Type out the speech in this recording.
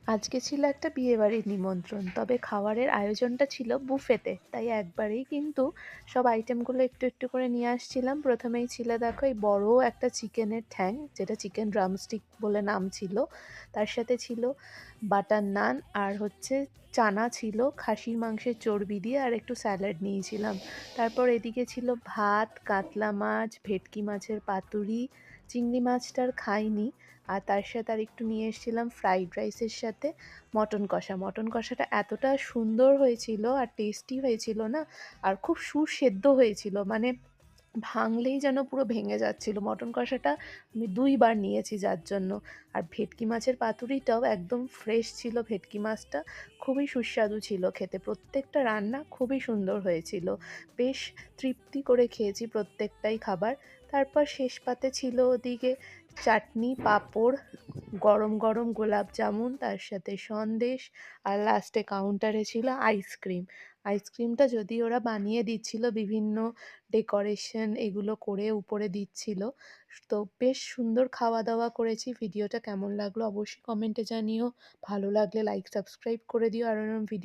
আজকে ছিল একটা বিয়েবাড়ির নিমন্ত্রণ। তবে খাবারের আয়োজনটা ছিল বুফেতে। তাই একবারেই কিন্তু সব আইটেমগুলো একটু, একটু করে নিয়ে আসছিলাম। ১ম এই ছিল দেখো এই বড় একটা চিকেনের ঠ্যাং, যেটা চিকেন ড্রামস্টিক বলে নাম ছিল। তার সাথে ছিল বাটার নান আর হচ্ছে চানা ছিল খাসির মাংসের চর্বি দিয়ে, আর একটু স্যালাড নিয়েছিলাম। তারপর এদিকে ছিল ভাত, কাতলা মাছ, ভেটকি মাছের পাতুরি, চিংড়ি মাছটা আর খাইনি। আর তার সাথে আরেকটু নিয়ে এসেছিলাম ফ্রাইড রাইসের সাথে মটন কষা। মটন কষাটা এতটা সুন্দর হয়েছিল আর টেস্টি হয়েছিল না, আর খুব সুসেদ্ধ হয়েছিল। মানে ভাঙলেই যেন পুরো ভেঙে যাচ্ছিল। মটন কষাটা আমি ২ বার নিয়েছি যার জন্য। আর ভেটকি মাছের পাতুরিটাও একদম ফ্রেশ ছিল ভেটকি মাছটা। খুবই সুস্বাদু ছিল খেতে। প্রত্যেকটা রান্না খুবই সুন্দর হয়েছিল। বেশ তৃপ্তি করে খেয়েছি প্রত্যেকটাই খাবার। তারপর শেষ পাতে ছিল ওদিকে চাটনি, পাঁপড়, গরম, গরম গোলাপ জামুন, তার সাথে সন্দেশ, আর লাস্টে কাউন্টারে ছিল আইসক্রিম। আইসক্রিমটা যদিও ওরা বানিয়ে দিচ্ছিল, বিভিন্ন ডেকোরেশন এগুলো করে উপরে দিচ্ছিল। তো বেশ সুন্দর খাওয়া-দাওয়া করেছি। ভিডিওটা কেমন লাগলো অবশ্যই কমেন্টে জানিও। ভালো লাগলে লাইক, সাবস্ক্রাইব করে দিও। আর এরকম ভিডিও